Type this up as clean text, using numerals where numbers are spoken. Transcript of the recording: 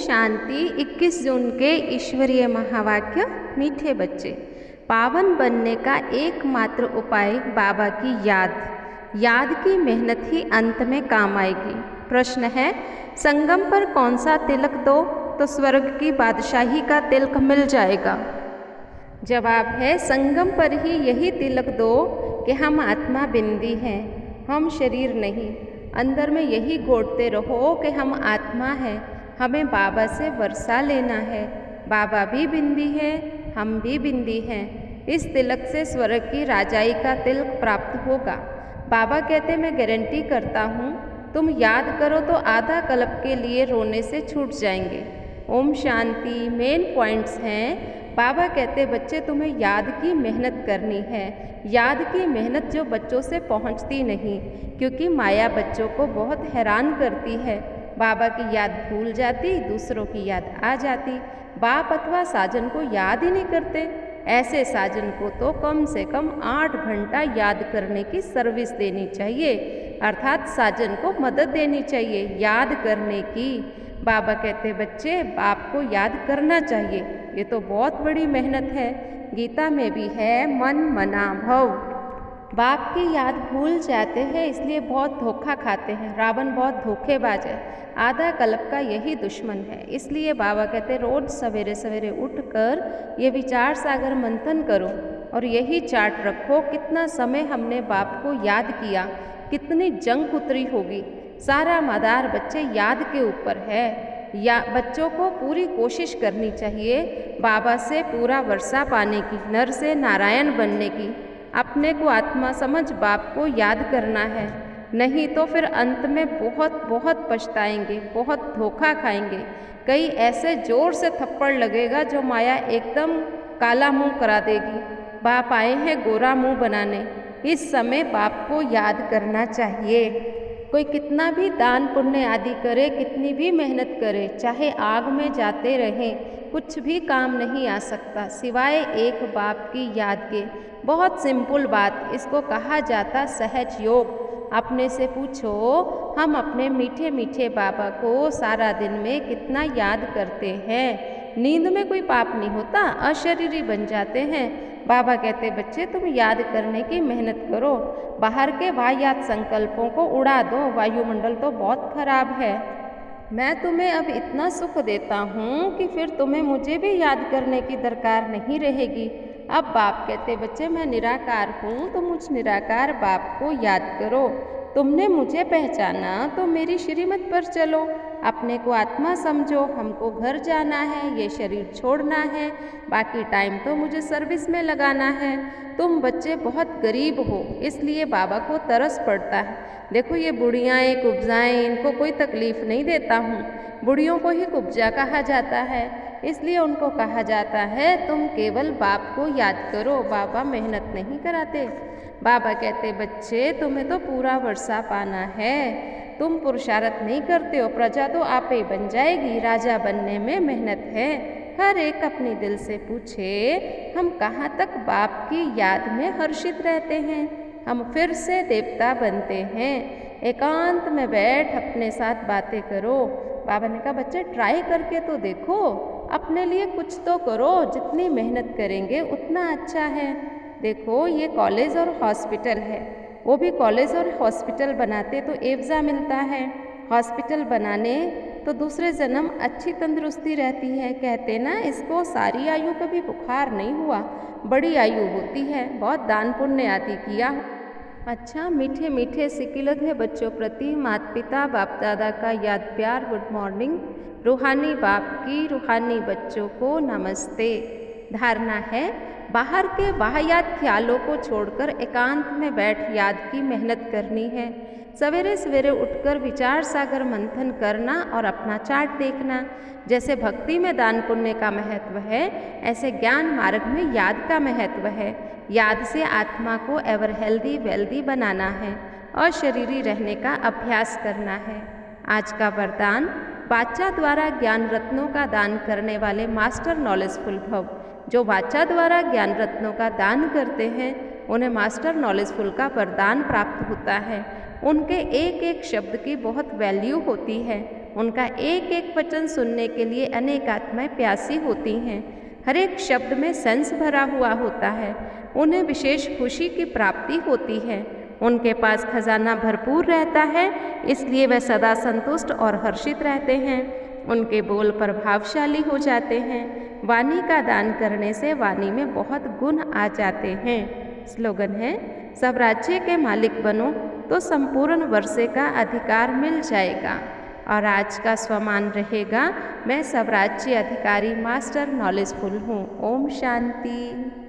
शांति। 21 जून के ईश्वरीय महावाक्य। मीठे बच्चे, पावन बनने का एकमात्र उपाय बाबा की याद की मेहनत ही अंत में काम आएगी। प्रश्न है, संगम पर कौन सा तिलक दो तो स्वर्ग की बादशाही का तिलक मिल जाएगा? जवाब है, संगम पर ही यही तिलक दो कि हम आत्मा बिंदी हैं, हम शरीर नहीं। अंदर में यही घोटते रहो कि हम आत्मा हैं, हमें बाबा से वर्षा लेना है। बाबा भी बिंदी है, हम भी बिंदी हैं। इस तिलक से स्वर्ग की राजाई का तिलक प्राप्त होगा। बाबा कहते, मैं गारंटी करता हूँ, तुम याद करो तो आधा कल्प के लिए रोने से छूट जाएंगे। ओम शांति। मेन पॉइंट्स हैं। बाबा कहते, बच्चे तुम्हें याद की मेहनत करनी है। याद की मेहनत जो बच्चों से पहुंचती नहीं, क्योंकि माया बच्चों को बहुत हैरान करती है। बाबा की याद भूल जाती, दूसरों की याद आ जाती। बाप अथवा साजन को याद ही नहीं करते। ऐसे साजन को तो कम से कम 8 घंटा याद करने की सर्विस देनी चाहिए, अर्थात साजन को मदद देनी चाहिए याद करने की। बाबा कहते, बच्चे बाप को याद करना चाहिए, ये तो बहुत बड़ी मेहनत है। गीता में भी है, मन मना भव। बाप की याद भूल जाते हैं, इसलिए बहुत धोखा खाते हैं। रावण बहुत धोखेबाज है, आधा कल्प का यही दुश्मन है। इसलिए बाबा कहते, रोज सवेरे सवेरे उठकर ये विचार सागर मंथन करो और यही चार्ट रखो, कितना समय हमने बाप को याद किया, कितनी जंग उतरी होगी। सारा मदार बच्चे याद के ऊपर है। या बच्चों को पूरी कोशिश करनी चाहिए बाबा से पूरा वर्षा पाने की, नर से नारायण बनने की। अपने को आत्मा समझ बाप को याद करना है, नहीं तो फिर अंत में बहुत बहुत पछताएंगे, बहुत धोखा खाएंगे। कई ऐसे जोर से थप्पड़ लगेगा जो माया एकदम काला मुंह करा देगी। बाप आए हैं गोरा मुंह बनाने। इस समय बाप को याद करना चाहिए। कोई कितना भी दान पुण्य आदि करे, कितनी भी मेहनत करे, चाहे आग में जाते रहें, कुछ भी काम नहीं आ सकता सिवाय एक बाप की याद के। बहुत सिंपल बात, इसको कहा जाता सहज योग। अपने से पूछो, हम अपने मीठे मीठे बाबा को सारा दिन में कितना याद करते हैं? नींद में कोई पाप नहीं होता, अशरीरी बन जाते हैं। बाबा कहते, बच्चे तुम याद करने की मेहनत करो, बाहर के वाहियात संकल्पों को उड़ा दो। वायुमंडल तो बहुत खराब है। मैं तुम्हें अब इतना सुख देता हूँ कि फिर तुम्हें मुझे भी याद करने की दरकार नहीं रहेगी। अब बाप कहते, बच्चे मैं निराकार हूँ, तो मुझ निराकार बाप को याद करो। तुमने मुझे पहचाना तो मेरी श्रीमत पर चलो। अपने को आत्मा समझो, हमको घर जाना है, ये शरीर छोड़ना है, बाकी टाइम तो मुझे सर्विस में लगाना है। तुम बच्चे बहुत गरीब हो, इसलिए बाबा को तरस पड़ता है। देखो ये बुढ़ियाएँ कुब्जाएँ, इनको कोई तकलीफ़ नहीं देता हूँ। बुढ़ियों को ही कुब्जा कहा जाता है, इसलिए उनको कहा जाता है तुम केवल बाप को याद करो, बाबा मेहनत नहीं कराते। बाबा कहते, बच्चे तुम्हें तो पूरा वर्षा पाना है, तुम पुरुषार्थ नहीं करते हो, प्रजा तो आप ही बन जाएगी। राजा बनने में मेहनत है। हर एक अपने दिल से पूछे, हम कहाँ तक बाप की याद में हर्षित रहते हैं? हम फिर से देवता बनते हैं। एकांत में बैठ अपने साथ बातें करो। बाबा ने कहा, बच्चे ट्राई करके तो देखो, अपने लिए कुछ तो करो। जितनी मेहनत करेंगे उतना अच्छा है। देखो ये कॉलेज और हॉस्पिटल है, वो भी कॉलेज और हॉस्पिटल बनाते तो एवज़ा मिलता है। हॉस्पिटल बनाने तो दूसरे जन्म अच्छी तंदुरुस्ती रहती है। कहते ना, इसको सारी आयु कभी बुखार नहीं हुआ, बड़ी आयु होती है, बहुत दान पुण्य आदि किया। अच्छा, मीठे मीठे सिकिलत है बच्चों प्रति माता पिता बाप दादा का याद प्यार। Good morning. रूहानी बाप की रूहानी बच्चों को नमस्ते। धारणा है, बाहर के वाहियात ख्यालों को छोड़कर एकांत में बैठ याद की मेहनत करनी है। सवेरे सवेरे उठकर विचार सागर मंथन करना और अपना चार्ट देखना। जैसे भक्ति में दान पुण्य का महत्व है, ऐसे ज्ञान मार्ग में याद का महत्व है। याद से आत्मा को एवर हेल्दी वेल्दी बनाना है और शरीरी रहने का अभ्यास करना है। आज का वरदान, वाचा द्वारा ज्ञान रत्नों का दान करने वाले मास्टर नॉलेजफुल भव। जो वाचा द्वारा ज्ञान रत्नों का दान करते हैं, उन्हें मास्टर नॉलेजफुल का वरदान प्राप्त होता है। उनके एक एक शब्द की बहुत वैल्यू होती है। उनका एक एक वचन सुनने के लिए अनेक आत्माएं प्यासी होती हैं। हर एक शब्द में सेंस भरा हुआ होता है। उन्हें विशेष खुशी की प्राप्ति होती है। उनके पास खजाना भरपूर रहता है, इसलिए वे सदा संतुष्ट और हर्षित रहते हैं। उनके बोल प्रभावशाली हो जाते हैं। वाणी का दान करने से वाणी में बहुत गुण आ जाते हैं। स्लोगन है, सब राज्य के मालिक बनो तो संपूर्ण वर्षे का अधिकार मिल जाएगा। और आज का स्वमान रहेगा, मैं सब राज्य अधिकारी मास्टर नॉलेजफुल हूँ। ओम शांति।